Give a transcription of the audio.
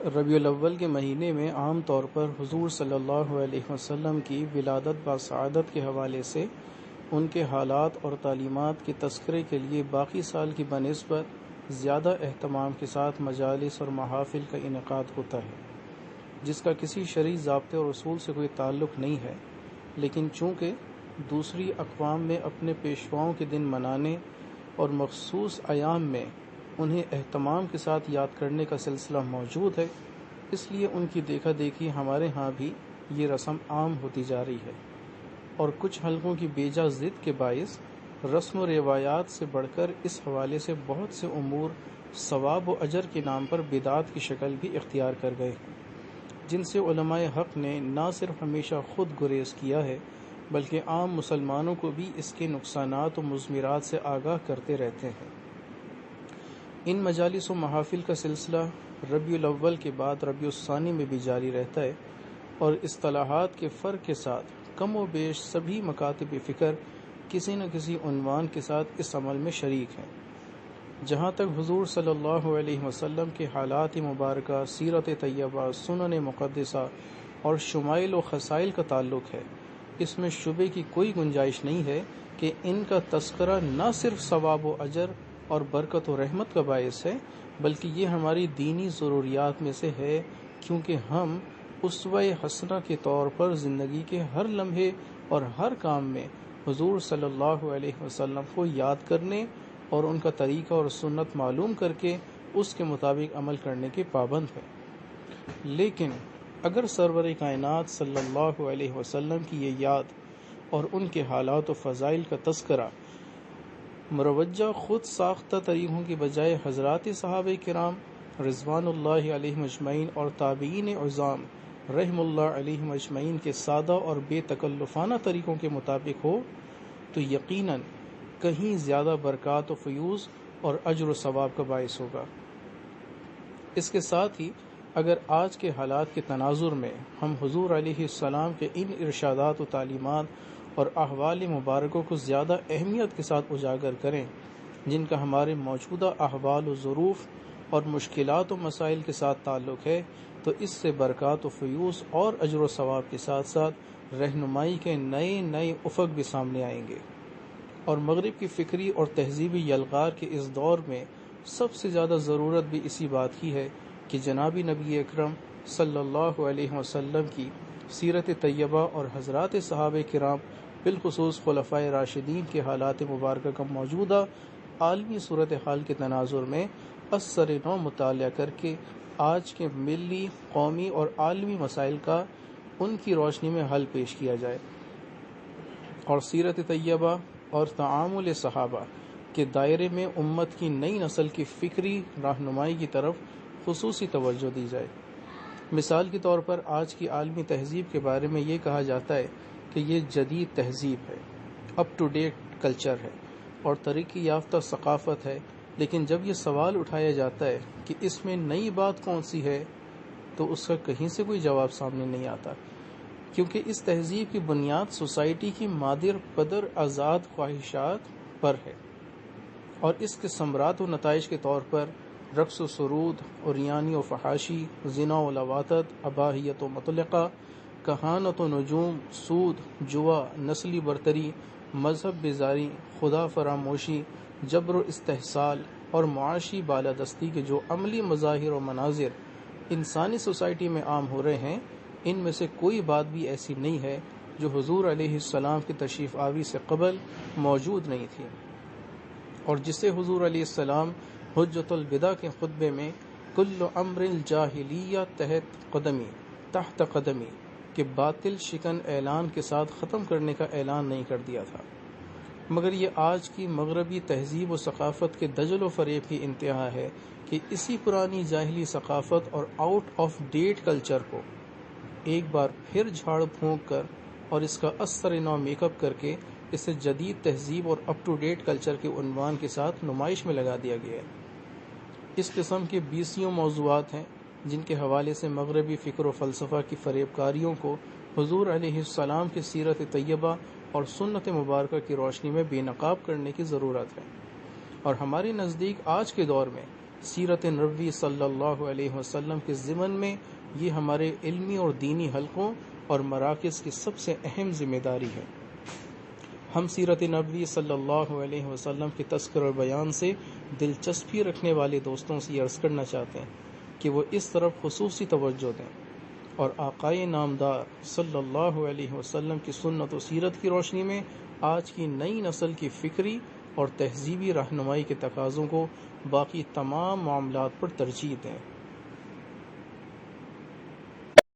ربیع الاول کے مہینے میں عام طور پر حضور صلی اللہ علیہ وسلم کی ولادت بسعادت کے حوالے سے ان کے حالات اور تعلیمات کے تذکرے کے لیے باقی سال کی بنسبت زیادہ اہتمام کے ساتھ مجالس اور محافل کا انعقاد ہوتا ہے، جس کا کسی شرعی ضابطے اور اصول سے کوئی تعلق نہیں ہے، لیکن چونکہ دوسری اقوام میں اپنے پیشواؤں کے دن منانے اور مخصوص ایام میں انہیں اہتمام کے ساتھ یاد کرنے کا سلسلہ موجود ہے، اس لیے ان کی دیکھا دیکھی ہمارے ہاں بھی یہ رسم عام ہوتی جا رہی ہے، اور کچھ حلقوں کی بیجا ضد کے باعث رسم و روایات سے بڑھ کر اس حوالے سے بہت سے امور ثواب و اجر کے نام پر بدعت کی شکل بھی اختیار کر گئے ہیں، جن سے علماء حق نے نہ صرف ہمیشہ خود گریز کیا ہے بلکہ عام مسلمانوں کو بھی اس کے نقصانات و مضمرات سے آگاہ کرتے رہتے ہیں۔ ان مجالس و محافل کا سلسلہ ربیع الاول کے بعد ربیع الثانی میں بھی جاری رہتا ہے، اور اصطلاحات کے فرق کے ساتھ کم و بیش سبھی مکاتب فکر کسی نہ کسی عنوان کے ساتھ اس عمل میں شریک ہیں۔ جہاں تک حضور صلی اللہ علیہ وسلم کے حالات مبارکہ، سیرت طیبہ، سنن مقدسہ اور شمائل و خصائل کا تعلق ہے، اس میں شبے کی کوئی گنجائش نہیں ہے کہ ان کا تذکرہ نہ صرف ثواب و اجر اور برکت و رحمت کا باعث ہے، بلکہ یہ ہماری دینی ضروریات میں سے ہے، کیونکہ ہم اسوہ حسنہ کے طور پر زندگی کے ہر لمحے اور ہر کام میں حضور صلی اللہ علیہ وسلم کو یاد کرنے اور ان کا طریقہ اور سنت معلوم کر کے اس کے مطابق عمل کرنے کے پابند ہیں۔ لیکن اگر سرور کائنات صلی اللہ علیہ وسلم کی یہ یاد اور ان کے حالات و فضائل کا تذکرہ مروجہ خود ساختہ طریقوں کی بجائے حضرات صحابہ کرام رضوان اللہ علیہم اجمعین اور تابعین عظام رحم اللہ علیہم اجمعین کے سادہ اور بے تکلفانہ طریقوں کے مطابق ہو تو یقیناً کہیں زیادہ برکات و فیوز اور اجر و ثواب کا باعث ہوگا۔ اس کے ساتھ ہی اگر آج کے حالات کے تناظر میں ہم حضور علیہ السلام کے ان ارشادات و تعلیمات اور احوال مبارکوں کو زیادہ اہمیت کے ساتھ اجاگر کریں، جن کا ہمارے موجودہ احوال و ظروف اور مشکلات و مسائل کے ساتھ تعلق ہے، تو اس سے برکات و فیوز اور اجر و ثواب کے ساتھ ساتھ رہنمائی کے نئے نئے افق بھی سامنے آئیں گے۔ اور مغرب کی فکری اور تہذیبی یلغار کے اس دور میں سب سے زیادہ ضرورت بھی اسی بات کی ہے کہ جناب نبی اکرم صلی اللہ علیہ وسلم کی سیرت طیبہ اور حضرات صحابہ کرام بالخصوص خلفائے راشدین کے حالات مبارکہ کا موجودہ عالمی صورتحال کے تناظر میں اثر نو مطالعہ کر کے آج کے ملی، قومی اور عالمی مسائل کا ان کی روشنی میں حل پیش کیا جائے، اور سیرت طیبہ اور تعامل صحابہ کے دائرے میں امت کی نئی نسل کی فکری رہنمائی کی طرف خصوصی توجہ دی جائے۔ مثال کے طور پر آج کی عالمی تہذیب کے بارے میں یہ کہا جاتا ہے کہ یہ جدید تہذیب ہے، اپ ٹو ڈیٹ کلچر ہے اور ترقی یافتہ ثقافت ہے، لیکن جب یہ سوال اٹھایا جاتا ہے کہ اس میں نئی بات کون سی ہے تو اس کا کہیں سے کوئی جواب سامنے نہیں آتا، کیونکہ اس تہذیب کی بنیاد سوسائٹی کی مادر پدر آزاد خواہشات پر ہے، اور اس کے ثمرات و نتائج کے طور پر رقص و سرود، عریانی و فحاشی، زنا و لواطت، اباحیت و مطلقہ، کہانت و نجوم، سود، جوا، نسلی برتری، مذہب بیزاری، خدا فراموشی، جبر و استحصال اور معاشی بالادستی کے جو عملی مظاہر و مناظر انسانی سوسائٹی میں عام ہو رہے ہیں، ان میں سے کوئی بات بھی ایسی نہیں ہے جو حضور علیہ السلام کی تشریف آوی سے قبل موجود نہیں تھی، اور جسے حضور علیہ السلام حجۃ الوداع کے خطبے میں کل امر الجاہلیہ تحت قدمی کے باطل شکن اعلان کے ساتھ ختم کرنے کا اعلان نہیں کر دیا تھا، مگر یہ آج کی مغربی تہذیب و ثقافت کے دجل و فریب کی انتہا ہے کہ اسی پرانی جاہلی ثقافت اور آؤٹ آف ڈیٹ کلچر کو ایک بار پھر جھاڑ پھونک کر اور اس کا اثر نو میک اپ کر کے اسے جدید تہذیب اور اپ ٹو ڈیٹ کلچر کے عنوان کے ساتھ نمائش میں لگا دیا گیا ہے۔ اس قسم کے بیسیوں موضوعات ہیں جن کے حوالے سے مغربی فکر و فلسفہ کی فریب کاریوں کو حضور علیہ السلام کی سیرت طیبہ اور سنت مبارکہ کی روشنی میں بے نقاب کرنے کی ضرورت ہے، اور ہمارے نزدیک آج کے دور میں سیرت نبوی صلی اللہ علیہ وسلم کے ضمن میں یہ ہمارے علمی اور دینی حلقوں اور مراکز کی سب سے اہم ذمہ داری ہے۔ ہم سیرت نبوی صلی اللہ علیہ وسلم کے تذکر اور بیان سے دلچسپی رکھنے والے دوستوں سے یہ عرض کرنا چاہتے ہیں کہ وہ اس طرف خصوصی توجہ دیں اور آقائے نامدار صلی اللہ علیہ وسلم کی سنت و سیرت کی روشنی میں آج کی نئی نسل کی فکری اور تہذیبی رہنمائی کے تقاضوں کو باقی تمام معاملات پر ترجیح دیں۔